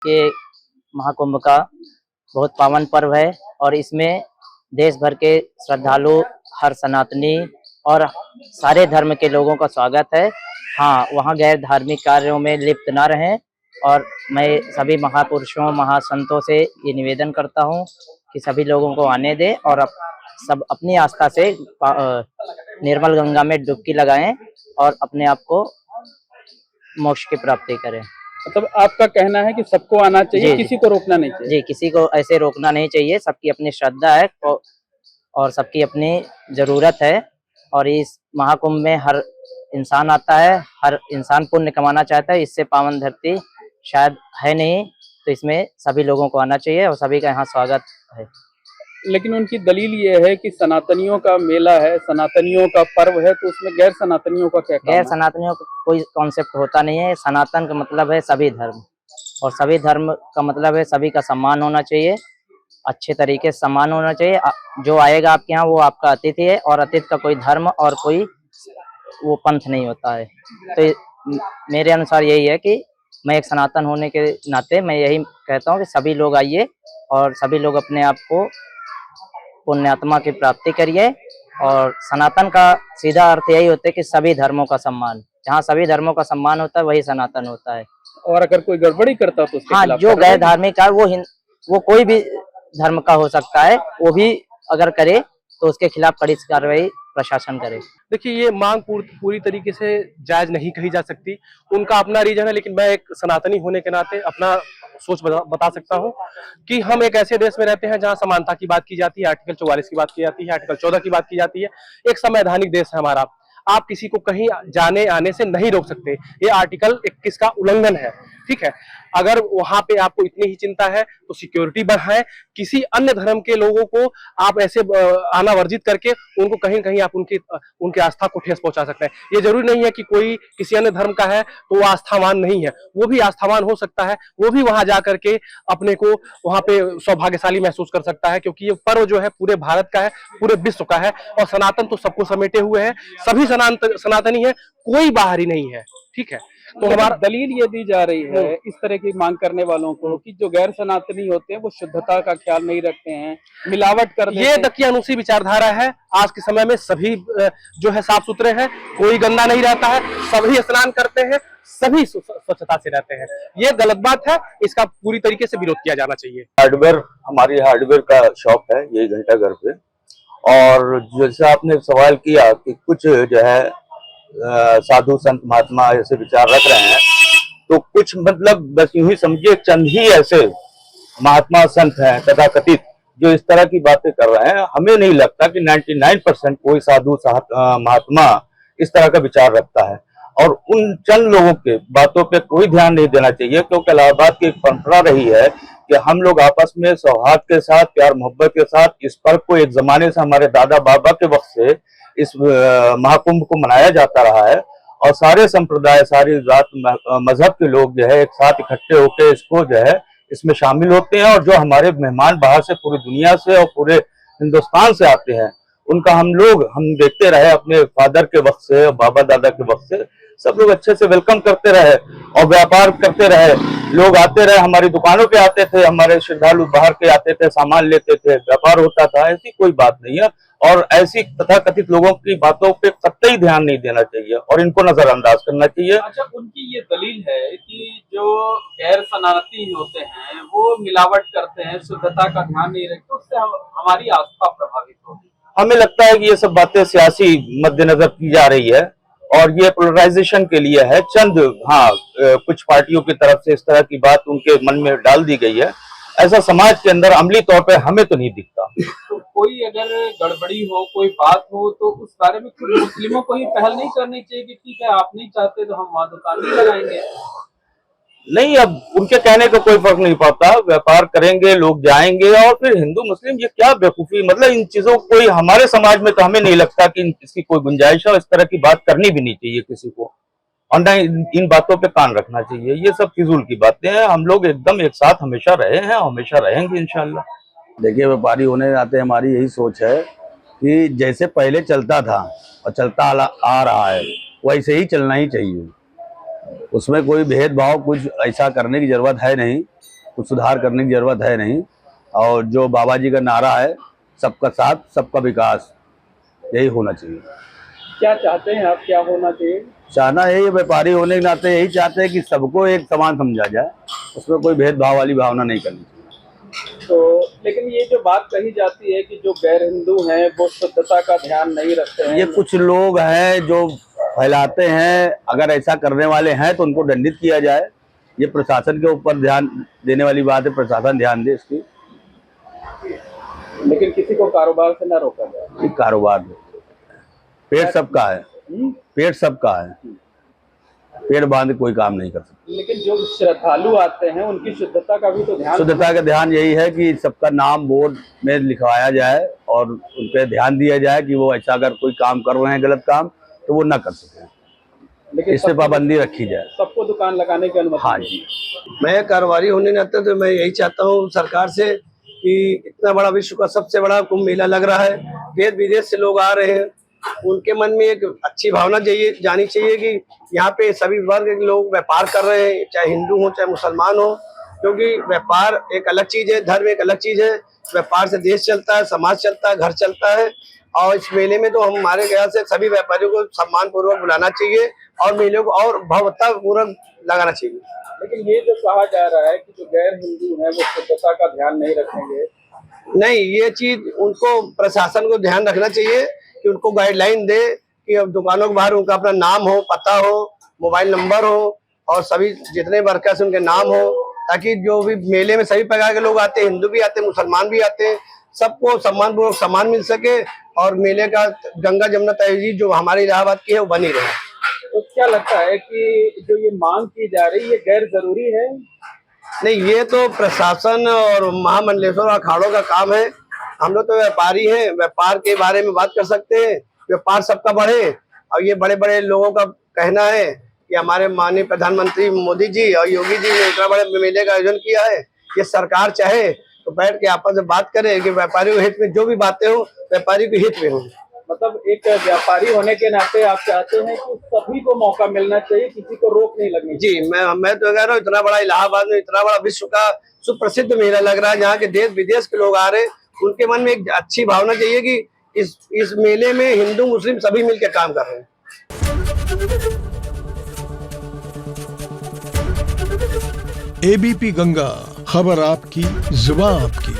के महाकुंभ का बहुत पावन पर्व है और इसमें देश भर के श्रद्धालु, हर सनातनी और सारे धर्म के लोगों का स्वागत है। हाँ, वहाँ गैर धार्मिक कार्यों में लिप्त ना रहें और मैं सभी महापुरुषों, महासंतों से ये निवेदन करता हूँ कि सभी लोगों को आने दें और सब अपनी आस्था से निर्मल गंगा में डुबकी लगाएं और अपने आप को मोक्ष की प्राप्ति करें। मतलब आपका कहना है कि सबको आना चाहिए, जी, किसी को रोकना नहीं चाहिए। जी, किसी को ऐसे रोकना नहीं चाहिए, सबकी अपनी श्रद्धा है और सबकी अपनी ज़रूरत है और इस महाकुंभ में हर इंसान आता है, हर इंसान पुण्य कमाना चाहता है, इससे पावन धरती शायद है नहीं, तो इसमें सभी लोगों को आना चाहिए और सभी का यहाँ स्वागत है। लेकिन उनकी दलील ये है कि सनातनियों का मेला है, सनातनियों का पर्व है, तो उसमें गैर सनातनियों का क्या काम गैर है? सनातनियों का कोई कॉन्सेप्ट होता नहीं है। सनातन का मतलब है सभी धर्म और सभी धर्म का मतलब है सभी का सम्मान होना चाहिए, अच्छे तरीके से सम्मान होना चाहिए। जो आएगा आपके यहाँ वो आपका अतिथि है और अतिथि का कोई धर्म और कोई वो पंथ नहीं होता है। तो मेरे अनुसार यही है कि मैं एक सनातन होने के नाते मैं यही कहता हूँ कि सभी लोग आइए और सभी लोग अपने आप को पुण्यात्मा की प्राप्ति करिए। और सनातन का सीधा अर्थ यही होता है कि सभी धर्मों का सम्मान, जहाँ सभी धर्मों का सम्मान होता है वही सनातन होता है। और अगर कोई गड़बड़ी करता तो उसके हाँ, खिलाफ जो कार्रवाई गैर धार्मिक है वो कोई भी धर्म का हो सकता है, वो भी अगर करे तो उसके खिलाफ कड़ी कार्रवाई प्रशासन करे। देखिए, ये मांग पूरी तरीके से जायज नहीं कही जा सकती। उनका अपना रीजन है, लेकिन मैं एक सनातनी होने के नाते अपना सोच बता सकता हूँ कि हम एक ऐसे देश में रहते हैं जहाँ समानता की बात की जाती है, आर्टिकल 44 की बात की जाती है, आर्टिकल 14 की बात की जाती है। एक संवैधानिक देश है हमारा। आप किसी को कहीं जाने आने से नहीं रोक सकते। ये आर्टिकल 21 का उल्लंघन है, ठीक है। अगर वहां पे आपको इतनी ही चिंता है तो सिक्योरिटी बढ़ाएं। किसी अन्य धर्म के लोगों को आप ऐसे आना वर्जित करके उनको कहीं न कहीं आप उनकी आस्था को ठेस पहुंचा सकते हैं। ये जरूरी नहीं है कि कोई किसी अन्य धर्म का है तो वो आस्थावान नहीं है, वो भी आस्थावान हो सकता है, वो भी वहां जा करके अपने को वहां पे सौभाग्यशाली महसूस कर सकता है, क्योंकि ये पर्व जो है पूरे भारत का है, पूरे विश्व का है और सनातन तो सबको समेटे हुए है। सभी सनातनी है, कोई बाहरी नहीं है, ठीक है। तो हमारा दलील ये दी जा रही है इस तरह की मांग करने वालों को कि जो गैर सनातनी होते हैं वो शुद्धता का ख्याल नहीं रखते हैं, मिलावट कर देते हैं। ये दकियानुसी विचारधारा है। आज के समय में सभी जो है साफ सुथरे हैं, कोई गंदा नहीं रहता है, सभी स्नान करते हैं, सभी स्वच्छता से रहते हैं। ये गलत बात है, इसका पूरी तरीके से विरोध किया जाना चाहिए। हमारी हार्डवेयर का शॉप है, यही घंटाघर पे। और जैसे आपने सवाल किया कि कुछ जो है साधु संत महात्मा ऐसे विचार रख रहे हैं, तो कुछ मतलब बस यूं ही समझिए चंद ही ऐसे महात्मा संत हैं तथाकथित जो इस तरह की बातें कर रहे हैं। हमें नहीं लगता कि 99% कोई साधु महात्मा इस तरह का विचार रखता है और उन चंद लोगों के बातों पे कोई ध्यान नहीं देना चाहिए, क्योंकि इलाहाबाद की एक परंपरा रही है कि हम लोग आपस में सौहार्द के साथ, प्यार मोहब्बत के साथ इस पर्व को एक जमाने से हमारे दादा बाबा के वक्त से इस महाकुंभ को मनाया जाता रहा है और सारे संप्रदाय, सारी जात मजहब के लोग जो है एक साथ इकट्ठे होकर इसको जो है इसमें शामिल होते हैं। और जो हमारे मेहमान बाहर से पूरी दुनिया से और पूरे हिंदुस्तान से आते हैं उनका हम देखते रहे अपने फादर के वक्त से, बाबा दादा के वक्त से, सब लोग अच्छे से वेलकम करते रहे और व्यापार करते रहे। लोग आते रहे, हमारी दुकानों पे आते थे, हमारे श्रद्धालु बाहर के आते थे, सामान लेते थे, व्यापार होता था। ऐसी कोई बात नहीं है और ऐसी तथाकथित लोगों की बातों पे कतई ध्यान नहीं देना चाहिए और इनको नजरअंदाज करना चाहिए। अच्छा, उनकी ये दलील है कि जो गैर सनातनी होते हैं वो मिलावट करते हैं, शुद्धता का ध्यान नहीं रखते, उससे हमारी आस्था प्रभावित होगी। हमें लगता है कि ये सब बातें सियासी मद्देनजर की जा रही है और ये पोलराइजेशन के लिए है। कुछ पार्टियों की तरफ से इस तरह की बात उनके मन में डाल दी गई है। ऐसा समाज के अंदर अमली तौर पे हमें तो नहीं दिखता। तो कोई अगर गड़बड़ी हो, कोई बात हो तो उस बारे में खुद मुस्लिमों को ही पहल नहीं करनी चाहिए कि ठीक है आप नहीं चाहते तो हम वहाँ दुकान नहीं लगाएंगे। नहीं, अब उनके कहने का कोई फर्क नहीं पड़ता। व्यापार करेंगे, लोग जाएंगे और फिर हिंदू मुस्लिम ये क्या बेवकूफी, मतलब इन चीजों को कोई हमारे समाज में तो हमें नहीं लगता कि इसकी कोई गुंजाइश है। इस तरह की बात करनी भी नहीं चाहिए किसी को और न इन बातों पे कान रखना चाहिए। ये सब फिजूल की बातें हैं। हम लोग एकदम एक साथ हमेशा रहे हैं, हमेशा रहेंगे इंशाल्लाह। देखिए, व्यापारी होने के नाते हमारी यही सोच है कि जैसे पहले चलता था और चलता आ रहा है वैसे ही चलना ही चाहिए। उसमें कोई भेदभाव कुछ ऐसा करने की जरूरत है नहीं। कुछ सुधार करने की जरूरत है नहीं। और जो बाबा जी का नारा है, सबका साथ सबका विकास, यही होना चाहिए। क्या चाहते हैं आप, क्या होना चाहिए? चाहना यही, व्यापारी होने के नाते यही चाहते हैं कि सबको एक समान समझा जाए, उसमें कोई भेदभाव वाली भावना नहीं करनी चाहिए। तो लेकिन ये जो बात कही जाती है कि जो गैर हिंदू हैं वो शुद्धता का ध्यान नहीं रखते हैं, ये कुछ लोग हैं जो फैलाते हैं। अगर ऐसा करने वाले हैं तो उनको दंडित किया जाए। ये प्रशासन के ऊपर ध्यान देने वाली बात है, प्रशासन ध्यान दे इसकी। लेकिन किसी को कारोबार से न रोका जाए। ये कारोबार पेट सबका है, पेट सबका है, पेट बांध कोई काम नहीं कर सकता। लेकिन जो श्रद्धालु आते हैं उनकी शुद्धता का भी तो ध्यान, शुद्धता का ध्यान यही है कि सबका नाम बोर्ड में लिखवाया जाए और उन पर ध्यान दिया जाए कि वो ऐसा अगर कोई काम कर रहे हैं गलत काम तो वो ना कर सके, लेकिन इस पे पाबंदी रखी जाए। सबको दुकान लगाने की अनुमति। हाँ जी। मैं कारोबारी होने नाते तो मैं यही चाहता हूँ सरकार से कि इतना बड़ा विश्व का सबसे बड़ा कुंभ मेला लग रहा है, देश विदेश से लोग आ रहे हैं, उनके मन में एक अच्छी भावना जानी चाहिए कि यहाँ पे सभी वर्ग के लोग व्यापार कर रहे हैं, चाहे हिंदू हो चाहे मुसलमान हो। क्योंकि व्यापार एक अलग चीज है, धर्म एक अलग चीज है। व्यापार से देश चलता है, समाज चलता है, घर चलता है। और इस मेले में तो हमारे ख्याल से सभी व्यापारियों को सम्मान पूर्वक बुलाना चाहिए और मेले को और भव्यता पूर्वक लगाना चाहिए। लेकिन ये जो कहा जा रहा है कि जो गैर हिंदू हैं वो शुद्धता का ध्यान नहीं रखेंगे, नहीं, ये चीज उनको प्रशासन को ध्यान रखना चाहिए कि उनको गाइडलाइन दे कि अब दुकानों के बाहर उनका अपना नाम हो, पता हो, मोबाइल नंबर हो और सभी जितने वर्कर्स उनके नाम हो, ताकि जो भी मेले में सभी प्रकार के लोग आते हैं, हिंदू भी आते हैं, मुसलमान भी आते हैं, सबको सम्मानपूर्वक सम्मान मिल सके और मेले का गंगा जमुना तहजीब जो हमारे इलाहाबाद की है वो बनी रहे। तो क्या लगता है कि जो ये मांग की जा रही है ये गैर जरूरी है? नहीं, ये तो प्रशासन और महामंडलेश्वर अखाड़ों का काम है। हम लोग तो व्यापारी हैं, व्यापार के बारे में बात कर सकते हैं, व्यापार सबका बढ़े। और ये बड़े बड़े लोगों का कहना है कि हमारे माननीय प्रधानमंत्री मोदी जी और योगी जी ने इतना बड़े मेले का आयोजन किया है, ये सरकार चाहे तो बैठ के आपस में बात करे कि व्यापारियों के हित में जो भी बातें हो व्यापारी के हित में हो। मतलब एक व्यापारी होने के नाते आप चाहते हैं कि सभी को मौका मिलना चाहिए, किसी को रोक नहीं लगनी चाहिए। जी, मैं तो कह रहा हूँ, इतना बड़ा इलाहाबाद में इतना बड़ा विश्व का सुप्रसिद्ध मेला लग रहा है, जहाँ के देश विदेश के लोग आ रहे हैं, उनके मन में एक अच्छी भावना चाहिए कि इस मेले में हिंदू मुस्लिम सभी मिलकर काम कर रहे हैं। एबीपी गंगा, खबर आपकी, जुबान आपकी।